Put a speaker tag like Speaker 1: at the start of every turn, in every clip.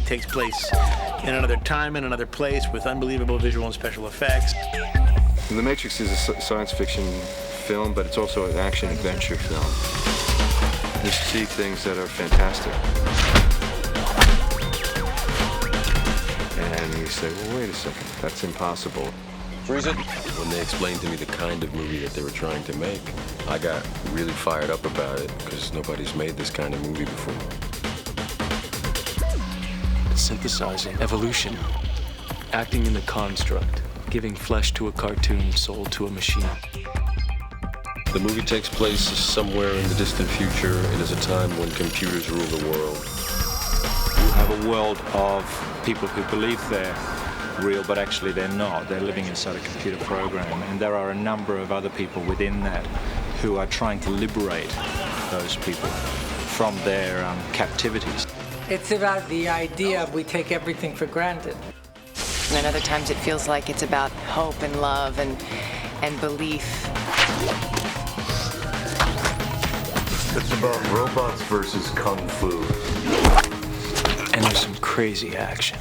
Speaker 1: takes place in another time and another place with unbelievable visual and special effects.
Speaker 2: The Matrix is a science fiction film, but it's also an action-adventure film. You see things that are fantastic. And you say, well, wait a second, that's impossible.
Speaker 3: Freeze it. When they explained to me the kind of movie that they were trying to make, I got really fired up about it because nobody's made this kind of movie before.
Speaker 4: Synthesizing evolution, acting in the construct, giving flesh to a cartoon, soul to a machine.
Speaker 3: The movie takes place somewhere in the distant future. It is a time when computers rule the world.
Speaker 5: You have a world of people who believe they're real, but actually they're not. They're living inside a computer program, and there are a number of other people within that who are trying to liberate those people from their captivities.
Speaker 6: It's about the idea we take everything for granted.
Speaker 7: And other times it feels like it's about hope and love and belief.
Speaker 8: It's about robots versus kung fu.
Speaker 4: And there's some crazy action.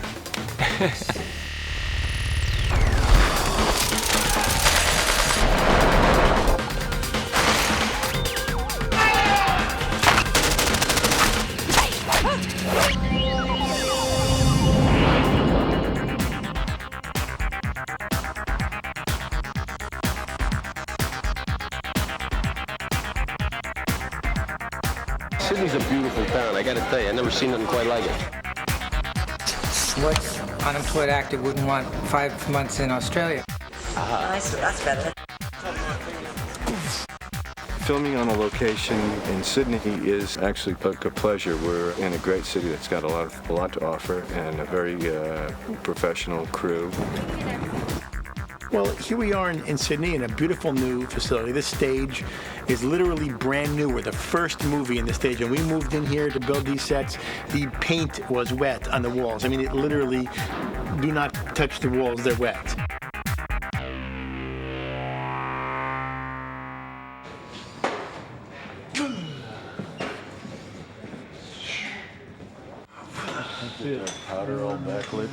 Speaker 3: Sydney's a beautiful town. I gotta tell you, I've never seen nothing quite like it.
Speaker 6: What unemployed actor wouldn't want 5 months in Australia?
Speaker 9: That's better.
Speaker 2: Filming on a location in Sydney is actually a pleasure. We're in a great city that's got a lot to offer and a very professional crew.
Speaker 1: Well, here we are in Sydney in a beautiful new facility. This stage is literally brand new. We're the first movie in the stage, and we moved in here to build these sets. The paint was wet on the walls. I mean, it literally, do not touch the walls, they're wet.
Speaker 8: Powder all backlit.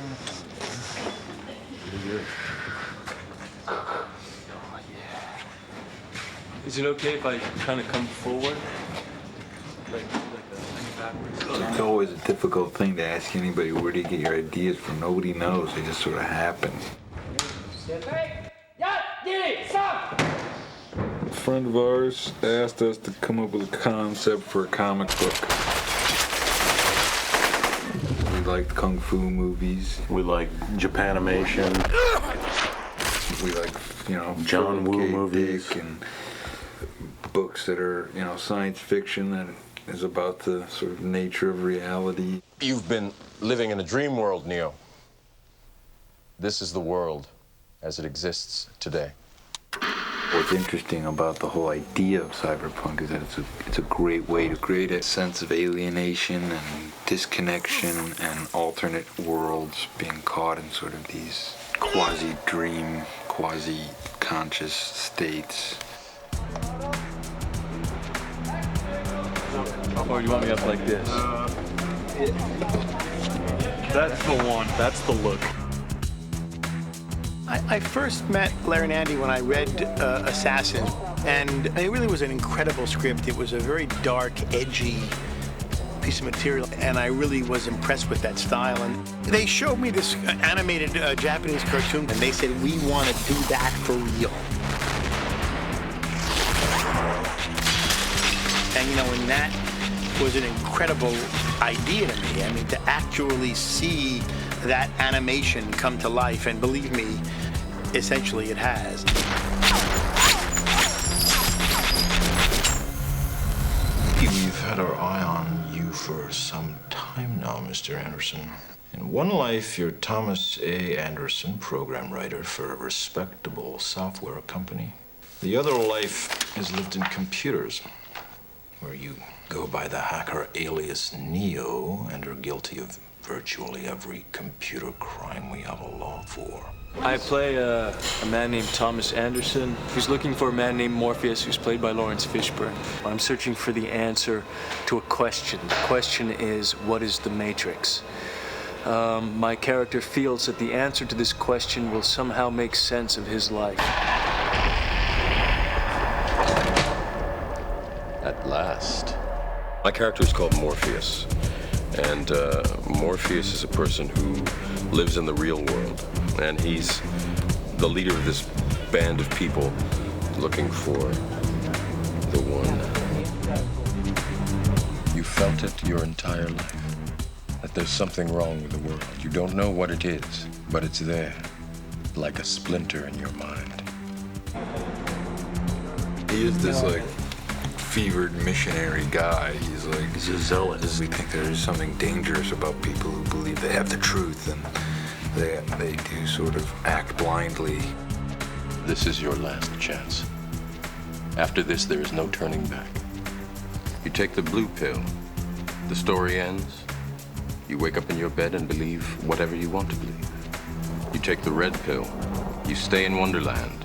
Speaker 4: Is it okay if I kind of come forward?
Speaker 10: It's always a difficult thing to ask anybody, where do you get your ideas from? Nobody knows. They just sort of happen. A friend of ours asked us to come up with a concept for a comic book. We liked kung fu movies.
Speaker 8: We like Japanimation.
Speaker 10: We like,
Speaker 8: John Woo
Speaker 10: Philip K.
Speaker 8: movies.
Speaker 10: Dick and books that are, science fiction that is about the sort of nature of reality.
Speaker 3: You've been living in a dream world, Neo. This is the world as it exists today.
Speaker 10: What's interesting about the whole idea of cyberpunk is that it's a great way to create a sense of alienation and disconnection and alternate worlds being caught in sort of these quasi-dream, quasi-conscious states.
Speaker 4: Or you want me up like this?
Speaker 8: That's the one. That's the look.
Speaker 1: I first met Larry and Andy when I read Assassin, and it really was an incredible script. It was a very dark, edgy piece of material, and I really was impressed with that style. And they showed me this animated Japanese cartoon, and they said, we want to do that for real. And and that was an incredible idea to me. I mean, to actually see that animation come to life, and believe me, essentially it has.
Speaker 11: We've had our eye on you for some time now, Mr. Anderson. In one life, you're Thomas A. Anderson, program writer for a respectable software company. The other life is lived in computers, where you go by the hacker alias Neo and are guilty of virtually every computer crime we have a law for.
Speaker 4: I play a man named Thomas Anderson who's looking for a man named Morpheus who's played by Lawrence Fishburne. I'm searching for the answer to a question. The question is, what is the Matrix? my character feels that the answer to this question will somehow make sense of his life.
Speaker 3: At last. My character is called Morpheus. And Morpheus is a person who lives in the real world. And he's the leader of this band of people looking for the one. You felt it your entire life. That there's something wrong with the world. You don't know what it is, but it's there, like a splinter in your mind.
Speaker 10: He is this like fevered missionary guy. He's a zealot. We think there's something dangerous about people who believe they have the truth, and they do sort of act blindly.
Speaker 3: This is your last chance. After this, there is no turning back. You take the blue pill. The story ends. You wake up in your bed and believe whatever you want to believe. You take the red pill. You stay in Wonderland.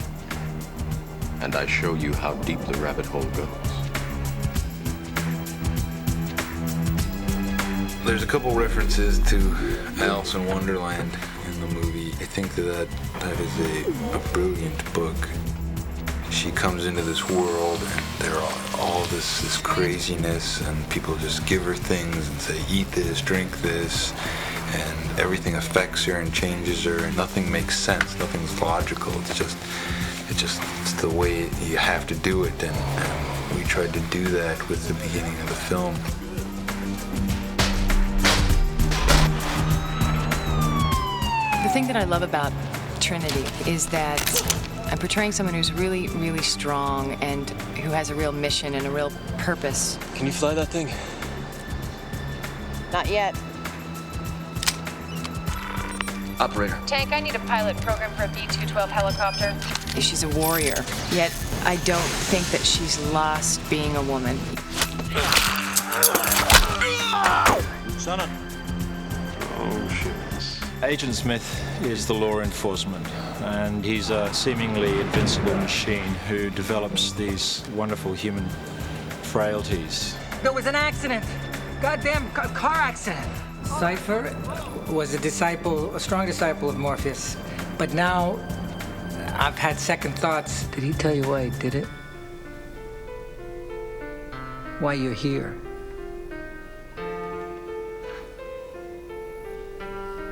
Speaker 3: And I show you how deep the rabbit hole goes.
Speaker 10: There's a couple references to Alice in Wonderland in the movie. I think that is a brilliant book. She comes into this world, and there are all this craziness, and people just give her things and say, eat this, drink this, and everything affects her and changes her, and nothing makes sense, nothing's logical. It's the way you have to do it, and we tried to do that with the beginning of the film.
Speaker 7: The thing that I love about Trinity is that I'm portraying someone who's really, really strong and who has a real mission and a real purpose.
Speaker 4: Can you fly that thing?
Speaker 7: Not yet.
Speaker 4: Operator.
Speaker 7: Tank, I need a pilot program for a B-212 helicopter. She's a warrior, yet I don't think that she's lost being a woman.
Speaker 5: Son. Oh, shit. Agent Smith is the law enforcement, and he's a seemingly invincible machine who develops these wonderful human frailties.
Speaker 6: There was an accident. Goddamn car accident. Cypher was a strong disciple of Morpheus, but now I've had second thoughts. Did he tell you why he did it? Why you're here?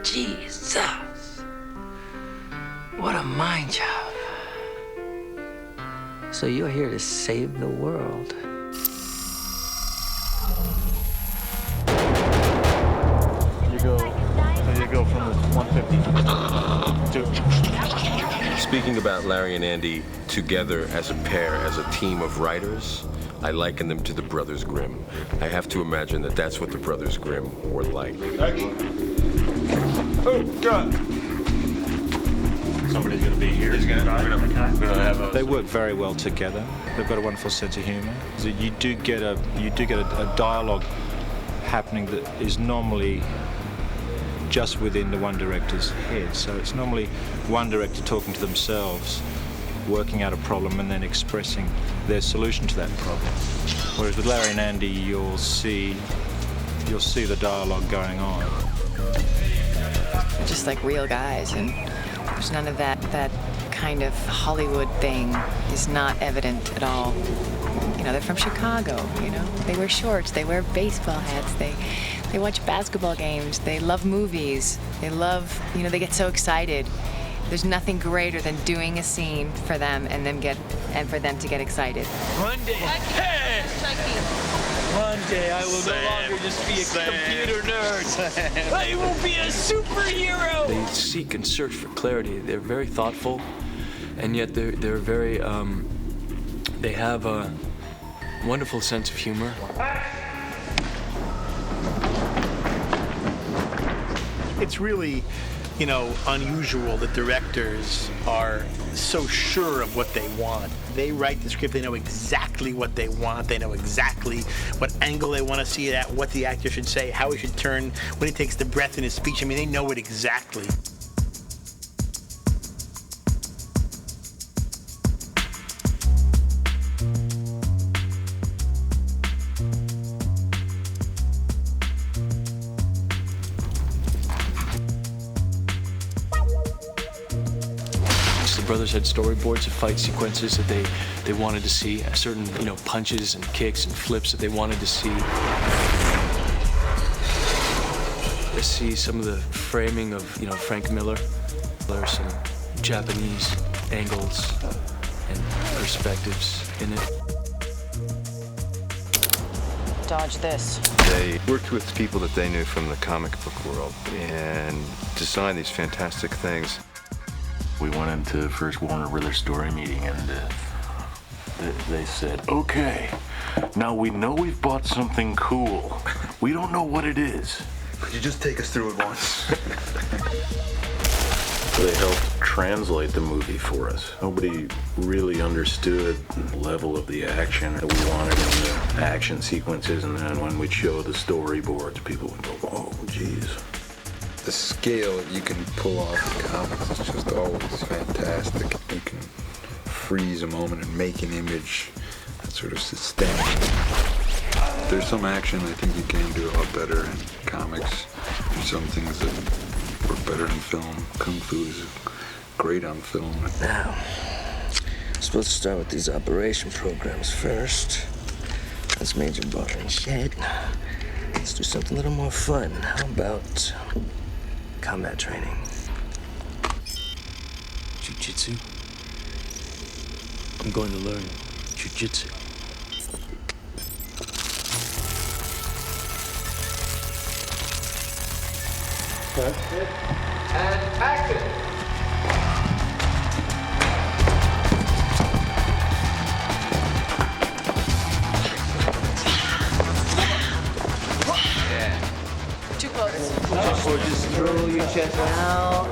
Speaker 6: Jesus. What a mind job. So you're here to save the world.
Speaker 5: You go from the 150 to...
Speaker 3: Speaking about Larry and Andy together as a pair, as a team of writers, I liken them to the Brothers Grimm. I have to imagine that that's what the Brothers Grimm were like.
Speaker 11: Oh, God.
Speaker 5: Somebody's going to be here.
Speaker 11: They
Speaker 5: work very well together. They've got a wonderful sense of humor. So you do get a dialogue happening that is normally just within the one director's head. So it's normally one director talking to themselves, working out a problem, and then expressing their solution to that problem. Whereas with Larry and Andy, you'll see the dialogue going on.
Speaker 7: Just like real guys, and there's none of that kind of Hollywood thing is not evident at all. You know, they're from Chicago, you know. They wear shorts, they wear baseball hats, they watch basketball games, they love movies, they love, you know, they get so excited. There's nothing greater than doing a scene for them and for them to get excited.
Speaker 4: One day, one day I will no longer just be a computer nerd. I will be a superhero. They seek and search for clarity. They're very thoughtful, and yet they're very they have a wonderful sense of humor.
Speaker 1: It's really, you know, unusual that directors are so sure of what they want. They write the script, they know exactly what they want, they know exactly what angle they want to see it at, what the actor should say, how he should turn, when he takes the breath in his speech. I mean, they know it exactly.
Speaker 4: brothers had storyboards of fight sequences that they wanted to see, certain punches and kicks and flips that they wanted to see. I see some of the framing of Frank Miller. There are some Japanese angles and perspectives in it.
Speaker 12: Dodge this.
Speaker 2: They worked with people that they knew from the comic book world and designed these fantastic things.
Speaker 8: We went into the first Warner Brothers story meeting and they said, okay, now we know we've bought something cool. We don't know what it is.
Speaker 13: Could you just take us through it once?
Speaker 8: They helped translate the movie for us. Nobody really understood the level of the action that we wanted in the action sequences, and then when we'd show the storyboards, people would go, oh, geez.
Speaker 10: The scale that you can pull off in comics is just always fantastic. You can freeze a moment and make an image that sort of sustains. There's some action I think you can do a lot better in comics. There's some things that work better in film. Kung Fu is great on film.
Speaker 14: Now, I'm supposed to start with these operation programs first. That's Major Bar and Shed. Let's do something a little more fun. How about combat training?
Speaker 4: Jiu-jitsu? I'm going to learn jiu-jitsu.
Speaker 15: And action!
Speaker 12: Too close.
Speaker 15: Or just throw your chest out.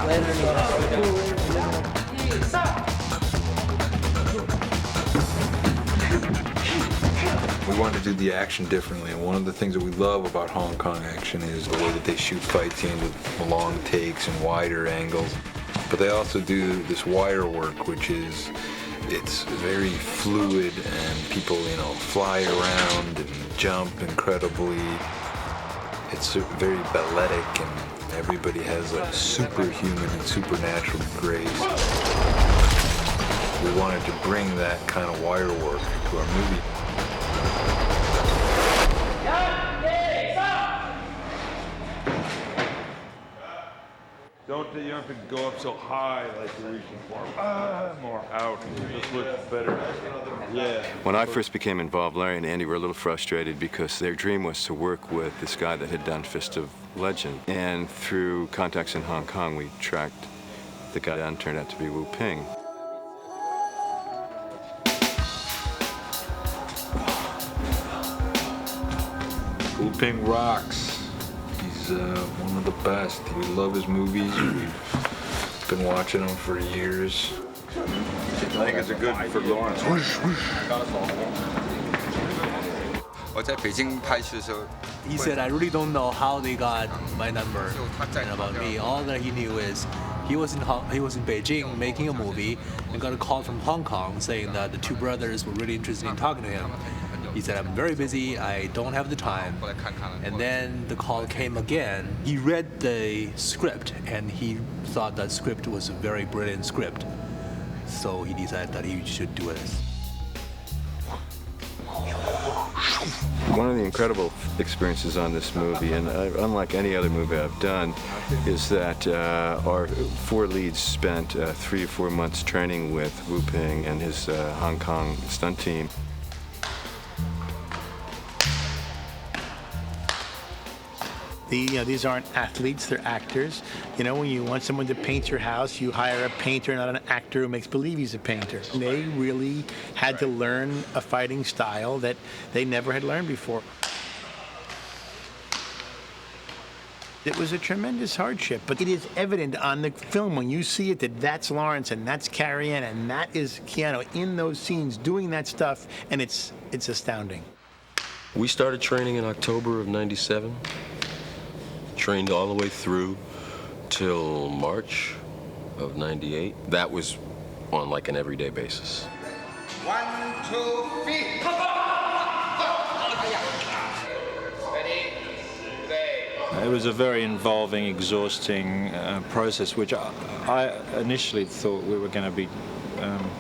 Speaker 15: Let
Speaker 10: We wanted to do the action differently, and one of the things that we love about Hong Kong action is the way that they shoot fight scenes with long takes and wider angles. But they also do this wire work, which is, it's very fluid, and people, fly around and jump incredibly. It's very balletic, and everybody has a superhuman and supernatural grace. We wanted to bring that kind of wire work to our movie.
Speaker 16: You don't have to go up so high like you're reaching for. More out. This looks better. Yeah.
Speaker 2: When I first became involved, Larry and Andy were a little frustrated because their dream was to work with this guy that had done Fist of Legend. And through contacts in Hong Kong, we tracked the guy down, turned out to be Wu Ping.
Speaker 10: Wu Ping rocks. He's one of the best. We love his movies. We've been watching them for years.
Speaker 13: I think it's a good for Lawrence.
Speaker 17: He said, I really don't know how they got my number and about me. All that he knew is he was in Beijing making a movie and got a call from Hong Kong saying that the two brothers were really interested in talking to him. He said, I'm very busy, I don't have the time. And then the call came again. He read the script and he thought that script was a very brilliant script. So he decided that he should do it.
Speaker 2: One of the incredible experiences on this movie, and unlike any other movie I've done, is that our four leads spent 3 or 4 months training with Wu Ping and his Hong Kong stunt team.
Speaker 1: These aren't athletes, they're actors. When you want someone to paint your house, you hire a painter, not an actor who makes believe he's a painter. They really had to learn a fighting style that they never had learned before. It was a tremendous hardship, but it is evident on the film when you see it that that's Lawrence and that's Carrie Ann and that is Keanu in those scenes doing that stuff, and it's astounding.
Speaker 3: We started training in October of '97. Trained all the way through till March of '98. That was on like an everyday basis.
Speaker 15: 1, 2, 3. Ready?
Speaker 5: It was a very involving, exhausting process, which I initially thought we were going to be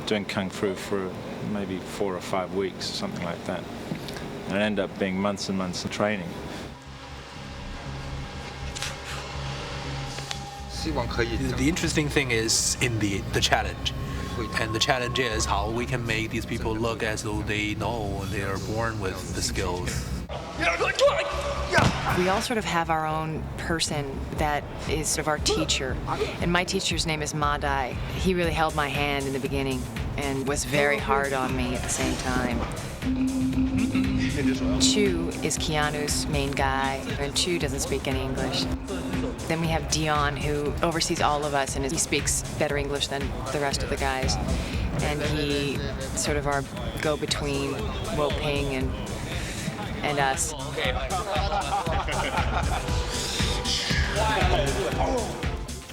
Speaker 5: doing Kung Fu for maybe 4 or 5 weeks, something like that. And it ended up being months and months of training.
Speaker 17: The interesting thing is in the challenge. And the challenge is how we can make these people look as though they know they are born with the skills.
Speaker 7: We all sort of have our own person that is sort of our teacher. And my teacher's name is Ma Dai. He really held my hand in the beginning and was very hard on me at the same time. Chu is Keanu's main guy, and Chu doesn't speak any English. Then we have Dion, who oversees all of us, and he speaks better English than the rest of the guys. And he sort of our go-between Wo Ping and us.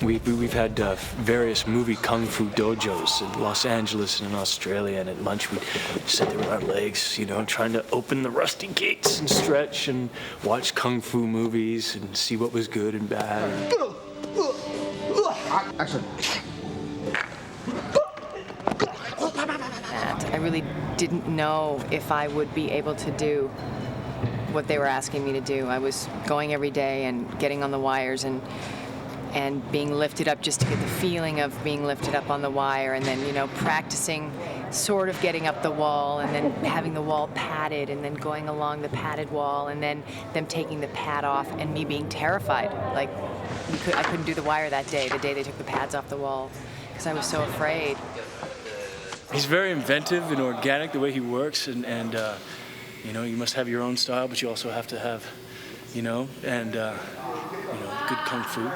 Speaker 4: We've had various movie kung fu dojos in Los Angeles and in Australia, and at lunch we'd sit there on our legs, you know, trying to open the rusty gates and stretch and watch kung fu movies and see what was good and bad.
Speaker 7: That I really didn't know if I would be able to do what they were asking me to do. I was going every day and getting on the wires and being lifted up just to get the feeling of being lifted up on the wire, and then, you know, practicing sort of getting up the wall and then having the wall padded and then going along the padded wall and then them taking the pad off and me being terrified. Like, I couldn't do the wire that day, the day they took the pads off the wall, because I was so afraid.
Speaker 4: He's very inventive and organic the way he works, and you know, you must have your own style, but you also have to have, you know, and good kung fu.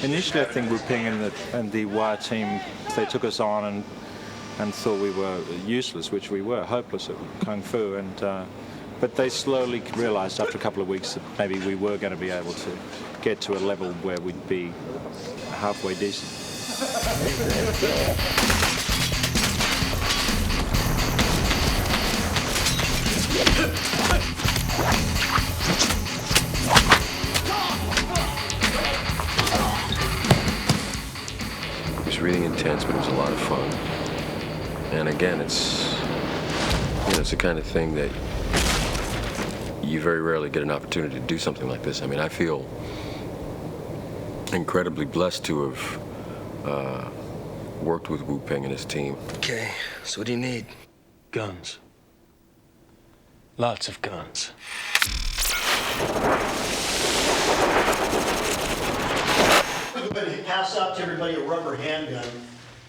Speaker 5: Initially, I think Wu Ping and the Wire team, they took us on and thought we were useless, which we were, hopeless at Kung Fu. But they slowly realized after a couple of weeks that maybe we were going to be able to get to a level where we'd be halfway decent.
Speaker 3: It was really intense, but it was a lot of fun. And again, it's the kind of thing that you very rarely get an opportunity to do something like this. I mean, I feel incredibly blessed to have worked with Wu Ping and his team.
Speaker 14: Okay, so what do you need?
Speaker 4: Guns. Lots of guns.
Speaker 18: I'm going to pass out to everybody a rubber handgun,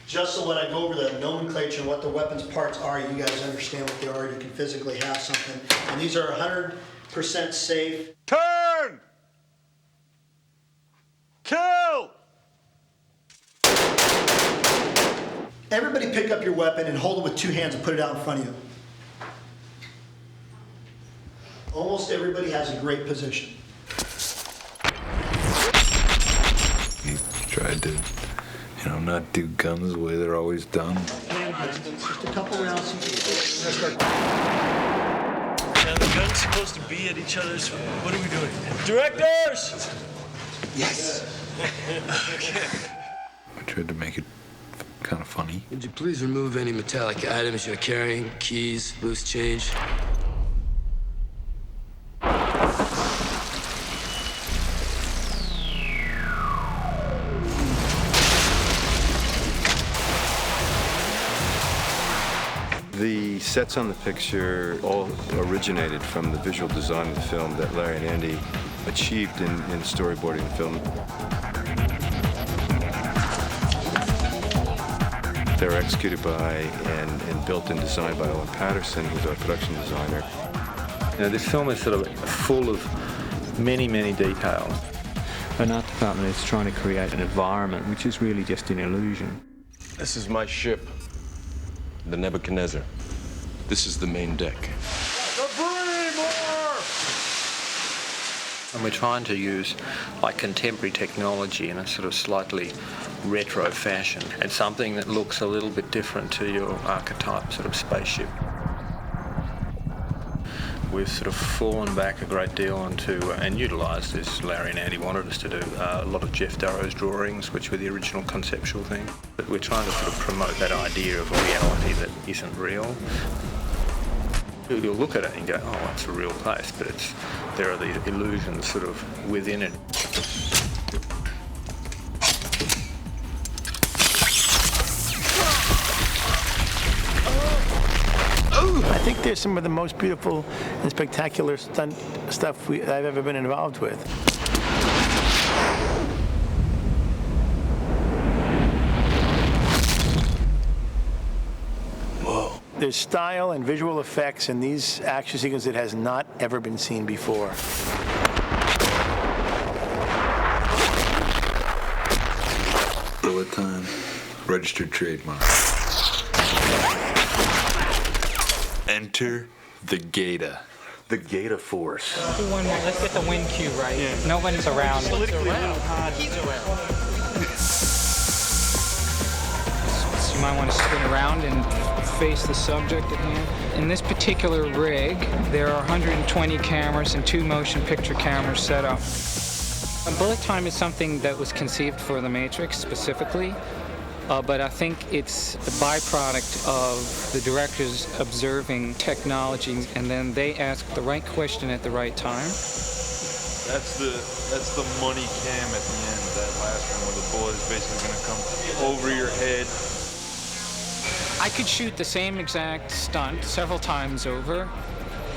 Speaker 18: just so when I go over the nomenclature and what the weapons parts are, you guys understand what they are, you can physically have something. And these are 100% safe.
Speaker 16: Turn! Kill!
Speaker 18: Everybody pick up your weapon and hold it with 2 hands and put it out in front of you. Almost everybody has a great position.
Speaker 10: He tried to, not do guns the way they're always done.
Speaker 18: Just a couple rounds.
Speaker 4: Now the gun's supposed to be at each other's. What are we doing? Directors!
Speaker 18: Yes.
Speaker 4: Okay.
Speaker 10: I tried to make it kind of funny.
Speaker 19: Would you please remove any metallic items you're carrying? Keys, loose change?
Speaker 2: The sets on the picture all originated from the visual design of the film that Larry and Andy achieved in storyboarding the film. They were executed by and built and designed by Owen Patterson, who's our production designer.
Speaker 20: This film is sort of full of many, many details. An art department is trying to create an environment which is really just an illusion.
Speaker 3: This is my ship, the Nebuchadnezzar. This is the main deck.
Speaker 21: And we're trying to use contemporary technology in a sort of slightly retro fashion, and something that looks a little bit different to your archetype sort of spaceship. we've sort of fallen back a great deal onto, and utilised, as Larry and Andy wanted us to do, a lot of Jeff Darrow's drawings, which were the original conceptual thing. But we're trying to sort of promote that idea of a reality that isn't real. You'll look at it and go, oh, it's a real place, but there are these illusions sort of within it.
Speaker 1: I think there's some of the most beautiful and spectacular stunt stuff I've ever been involved with. Whoa. There's style and visual effects in these action sequences that has not ever been seen before.
Speaker 10: Bullet time. Registered trademark. Enter the Gata.
Speaker 8: The Gata Force.
Speaker 6: Do one more. Let's get the wind cue right. Yeah. Nobody's around.
Speaker 16: Politically a little hard.
Speaker 6: He's around. So you might want to spin around and face the subject at hand. In this particular rig, there are 120 cameras and 2 motion picture cameras set up. Bullet time is something that was conceived for The Matrix specifically. But I think it's the byproduct of the directors observing technology, and then they ask the right question at the right time.
Speaker 16: That's the money cam at the end, that last one where the bullet is basically going to come over your head.
Speaker 6: I could shoot the same exact stunt several times over.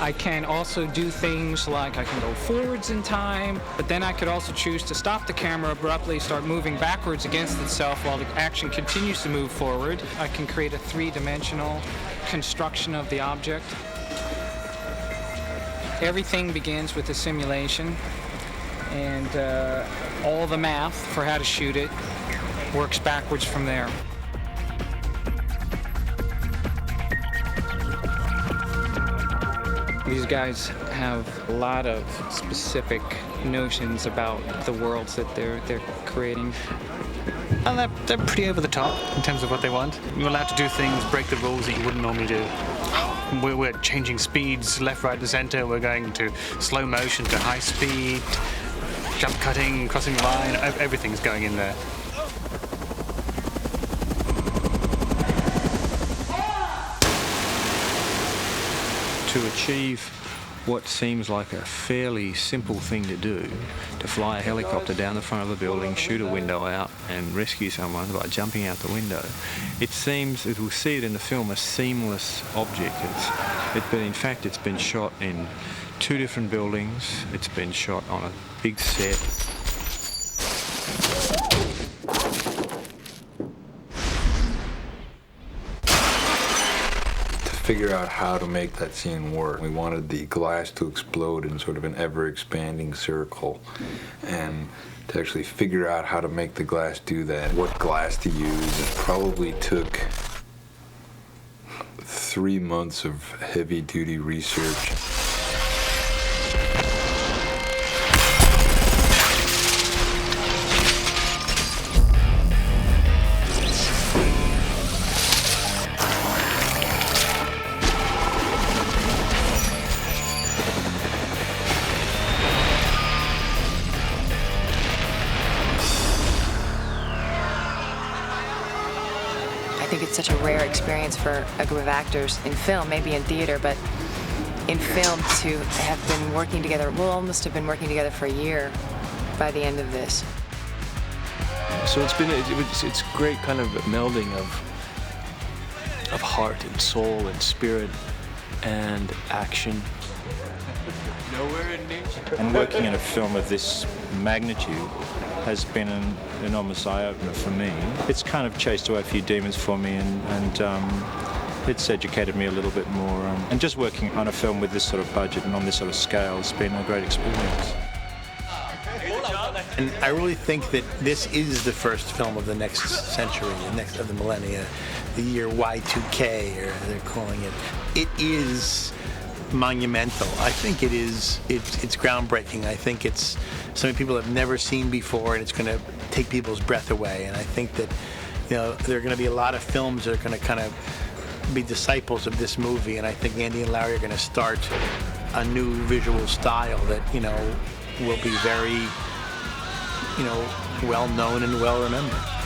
Speaker 6: I can also do things like I can go forwards in time, but then I could also choose to stop the camera abruptly, start moving backwards against itself while the action continues to move forward. I can create a 3-dimensional construction of the object. Everything begins with a simulation, and all the math for how to shoot it works backwards from there. These guys have a lot of specific notions about the worlds that they're creating.
Speaker 9: And they're pretty over the top in terms of what they want. You're allowed to do things, break the rules that you wouldn't normally do. We're changing speeds left, right, and center. We're going to slow motion to high speed, jump cutting, crossing the line. Everything's going in there.
Speaker 20: To achieve what seems like a fairly simple thing to do, to fly a helicopter down the front of a building, shoot a window out and rescue someone by jumping out the window, it seems, as we'll see it in the film, a seamless object. But in fact it's been shot in 2 different buildings, it's been shot on a big set.
Speaker 10: Figure out how to make that scene work. We wanted the glass to explode in sort of an ever-expanding circle, and to actually figure out how to make the glass do that, what glass to use. It probably took 3 months of heavy-duty research.
Speaker 7: I think it's such a rare experience for a group of actors in film, maybe in theater, but in film to have been working together. We'll almost have been working together for a year by the end of this.
Speaker 4: So it's great kind of melding of heart and soul and spirit and action.
Speaker 5: Nowhere in nature. And working in a film of this magnitude has been an enormous eye-opener for me. It's kind of chased away a few demons for me, and it's educated me a little bit more. And just working on a film with this sort of budget and on this sort of scale has been a great experience.
Speaker 1: And I really think that this is the first film of the next century, of the millennia, the year Y2K, or they're calling it. It is monumental. I think it is. It's groundbreaking. I think it's something people have never seen before, and it's going to take people's breath away. And I think that, there are going to be a lot of films that are going to kind of be disciples of this movie. And I think Andy and Larry are going to start a new visual style that, will be very, well known and well remembered.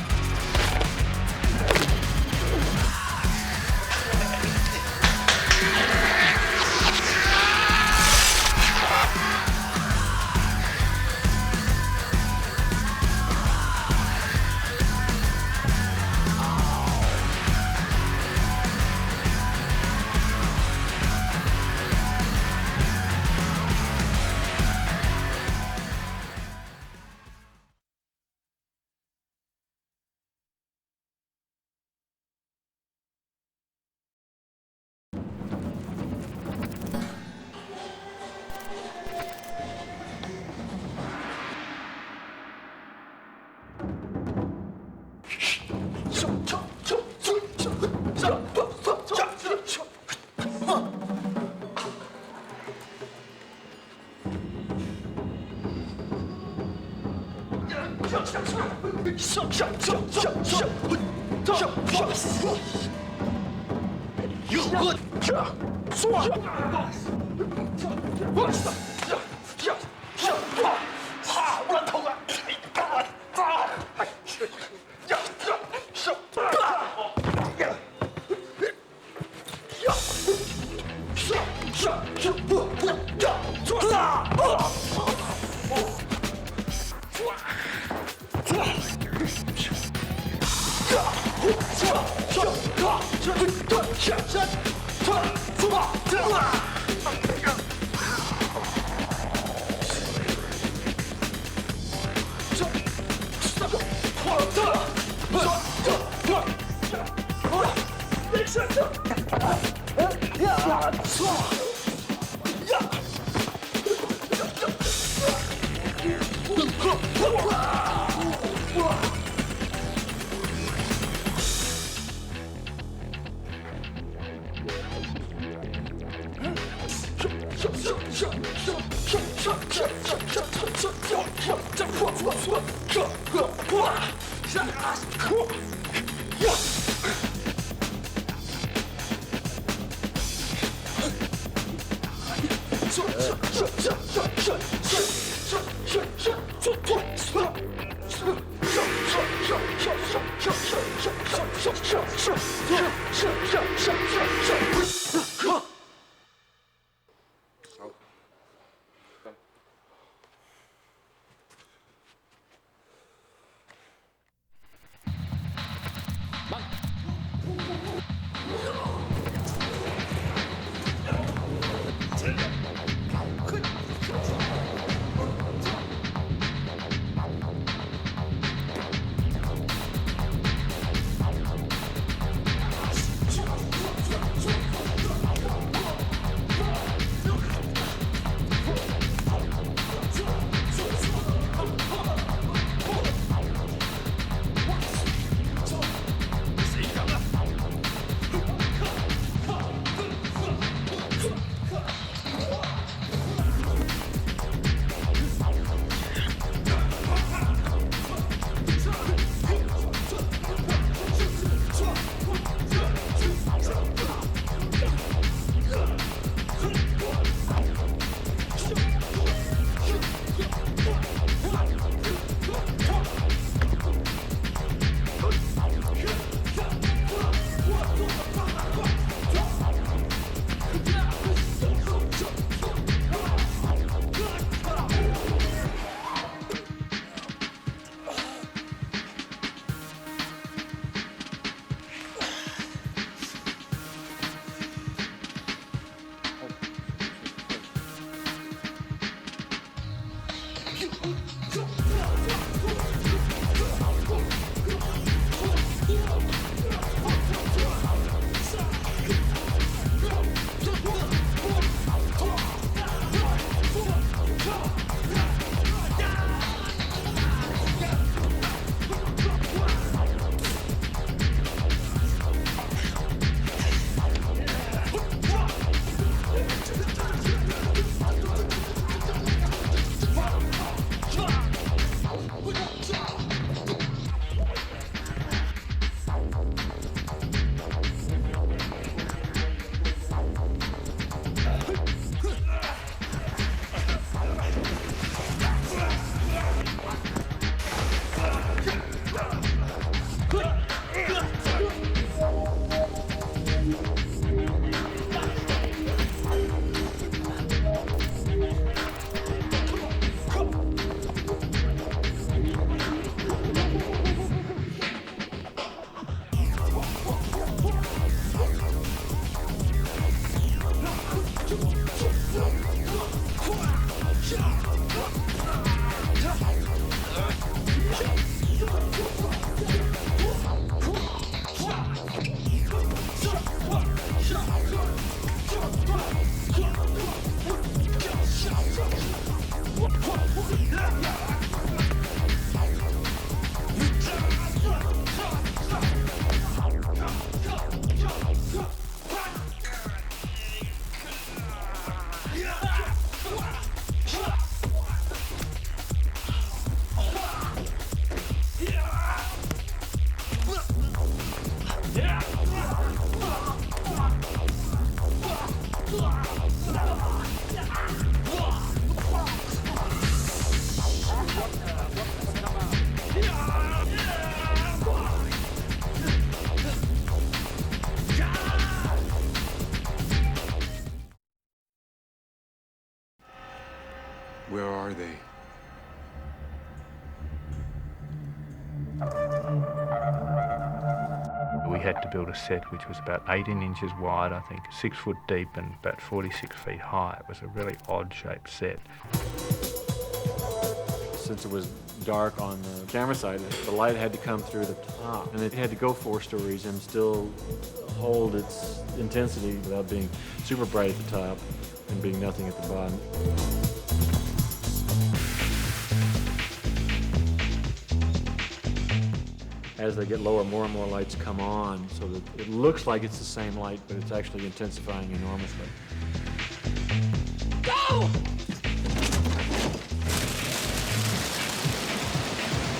Speaker 3: are they?
Speaker 20: We had to build a set which was about 18 inches wide, I think, 6 foot deep and about 46 feet high. It was a really odd-shaped set.
Speaker 11: Since it was dark on the camera side, the light had to come through the top, and it had to go 4 stories and still hold its intensity without being super bright at the top and being nothing at the bottom. As they get lower, more and more lights come on, so that it looks like it's the same light, but it's actually intensifying enormously.
Speaker 12: Go!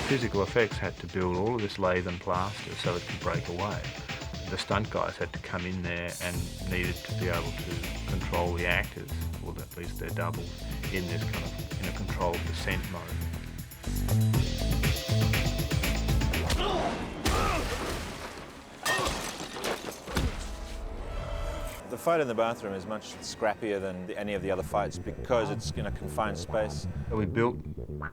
Speaker 20: Physical effects had to build all of this lathe and plaster so it could break away. The stunt guys had to come in there and needed to be able to control the actors, or at least their doubles, in this kind of in a controlled descent mode.
Speaker 5: The fight in the bathroom is much scrappier than any of the other fights because it's in a confined space.
Speaker 20: We built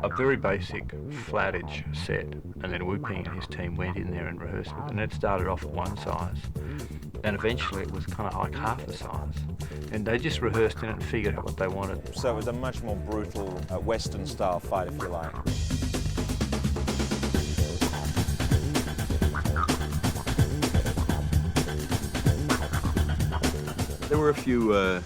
Speaker 20: a very basic flat-edge set, and then Wu Ping and his team went in there and rehearsed it. And it started off at one size, and eventually it was kind of like half the size. And they just rehearsed in it and figured out what they wanted.
Speaker 5: So it was a much more brutal Western-style fight, if you like.
Speaker 2: There were a few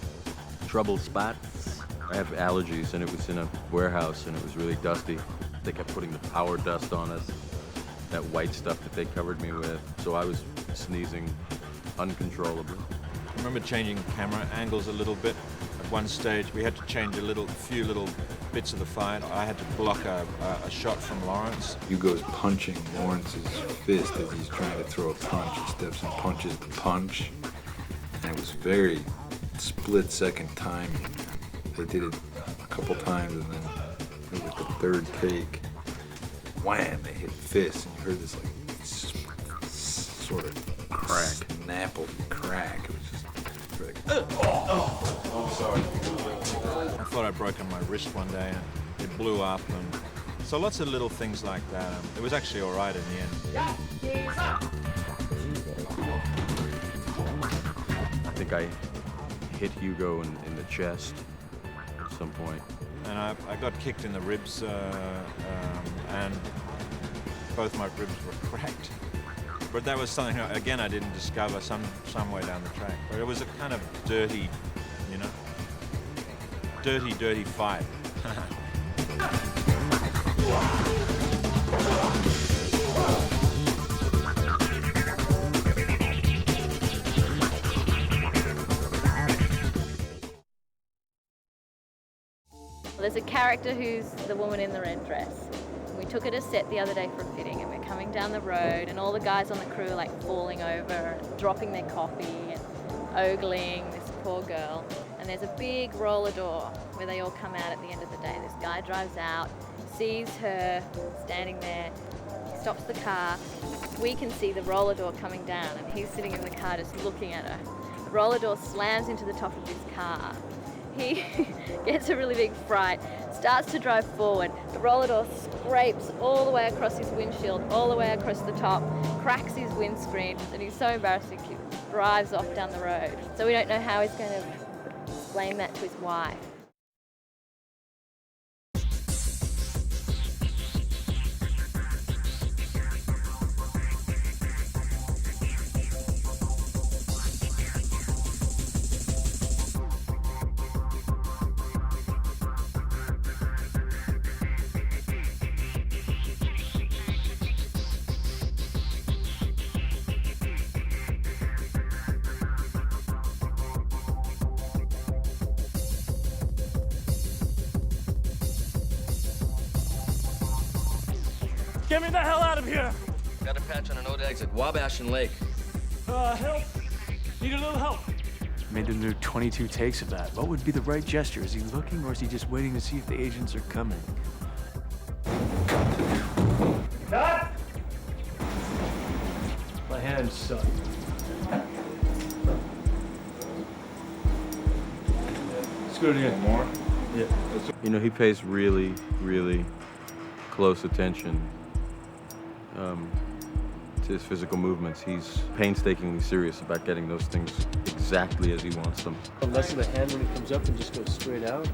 Speaker 2: trouble spots. I have allergies, and it was in a warehouse, and it was really dusty. They kept putting the power dust on us, that white stuff that they covered me with. So I was sneezing uncontrollably.
Speaker 5: I remember changing camera angles a little bit. At one stage, we had to change a few little bits of the fight. I had to block a shot from Lawrence.
Speaker 10: Hugo's punching Lawrence's fist as he's trying to throw a punch. He steps and punches the punch. And it was very split-second timing. They did it a couple times, and then it was the third take. Wham! They hit fists, and you heard this like sort of crack, snapple crack. It was just like,
Speaker 5: I'm sorry. I thought I'd broken my wrist one day, and it blew up, and so lots of little things like that. It was actually all right in the end.
Speaker 2: I think I hit Hugo in the chest at some point.
Speaker 5: And I got kicked in the ribs, and both my ribs were cracked. But that was something, again, I didn't discover some way down the track. But it was a kind of dirty, you know, dirty fight.
Speaker 22: There's a character who's the woman in the red dress. We took her to set the other day for a fitting, and we're coming down the road, and all the guys on the crew are like falling over and dropping their coffee and ogling this poor girl. And there's a big roller door where they all come out at the end of the day. This guy drives out, sees her standing there, he stops the car. We can see the roller door coming down, and he's sitting in the car just looking at her. The roller door slams into the top of his car. He gets a really big fright, starts to drive forward. The roller door scrapes all the way across his windshield, all the way across the top, cracks his windscreen, and he's so embarrassed he drives off down the road. So we don't know how he's going to explain that to his wife.
Speaker 23: Get me the hell out of here!
Speaker 19: Got a patch on an old exit, Wabash and Lake.
Speaker 23: Help! Need a little help.
Speaker 4: Made them do 22 takes of that. What would be the right gesture? Is he looking, or is he just waiting to see if the agents are coming?
Speaker 23: Cut!
Speaker 4: My hands suck.
Speaker 23: Let's go again. More.
Speaker 11: Yeah.
Speaker 2: You know, he pays really, really close attention to his physical movements. He's painstakingly serious about getting those things exactly as he wants them.
Speaker 11: Less of the hand when it comes up and just goes straight out.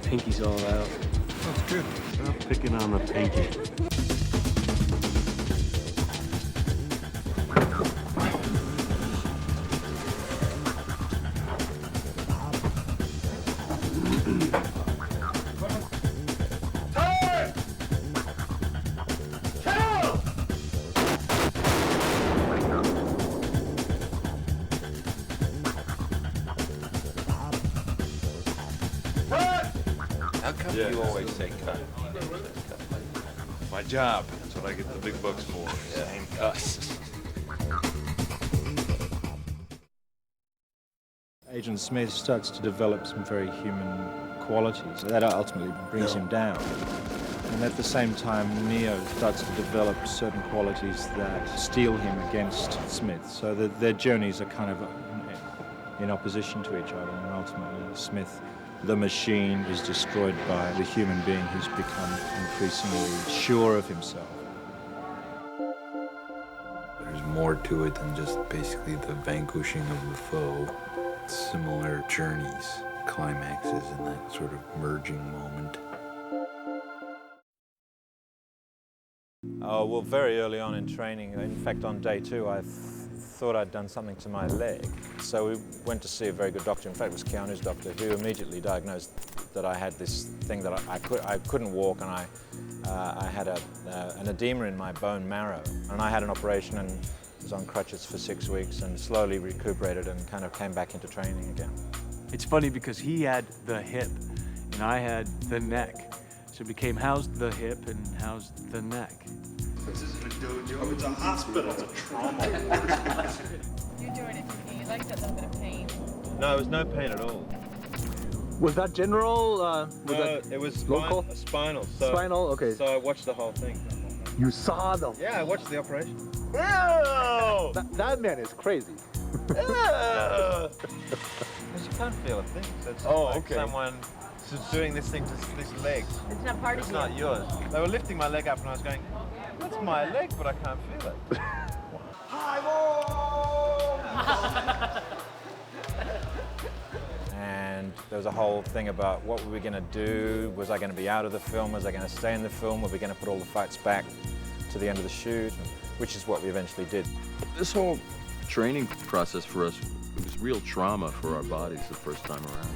Speaker 11: Pinky's all out.
Speaker 8: That's good. Stop picking on the pinky.
Speaker 3: How come you always say cut?
Speaker 16: My job. That's what I get the big bucks for. Saying cuss.
Speaker 5: Agent Smith starts to develop some very human qualities that ultimately brings him down. And at the same time, Neo starts to develop certain qualities that steel him against Smith, so that their journeys are kind of in opposition to each other, and ultimately Smith, the machine, is destroyed by the human being who's become increasingly sure of himself.
Speaker 10: There's more to it than just basically the vanquishing of the foe. Similar journeys, climaxes, and that sort of merging moment.
Speaker 5: Well, very early on in training, in fact on day 2, I thought I'd done something to my leg. So we went to see a very good doctor, in fact it was Keanu's doctor, who immediately diagnosed that I had this thing that I couldn't walk, and I had an edema in my bone marrow. And I had an operation and was on crutches for 6 weeks and slowly recuperated and kind of came back into training again.
Speaker 11: It's funny because he had the hip and I had the neck. So it became how's the hip and how's the neck.
Speaker 23: This isn't a dojo, it's a hospital, it's a trauma ward.
Speaker 12: You're doing it for me. You like that little bit of pain.
Speaker 16: No, it was no pain at all.
Speaker 11: Was that general?
Speaker 16: It was
Speaker 11: local?
Speaker 16: spinal.
Speaker 11: Spinal, okay.
Speaker 16: So I watched the whole thing.
Speaker 11: You saw the...
Speaker 16: Yeah, I watched the operation.
Speaker 11: Ew! That man is crazy.
Speaker 16: Because you can't feel a thing. So it's like someone doing this thing to this leg.
Speaker 12: It's not part
Speaker 16: It's
Speaker 12: of
Speaker 16: not
Speaker 12: you.
Speaker 16: yours. They were lifting my leg up and I was going, that's my leg, but I can't feel it.
Speaker 5: And there was a whole thing about what were we going to do? Was I going to be out of the film? Was I going to stay in the film? Were we going to put all the fights back to the end of the shoot? Which is what we eventually did.
Speaker 2: This whole training process for us, it was real trauma for our bodies the first time around.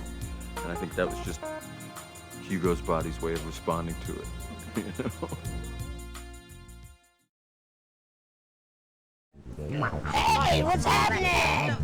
Speaker 2: And I think that was just Hugo's body's way of responding to it. You know?
Speaker 23: Hey, what's happening?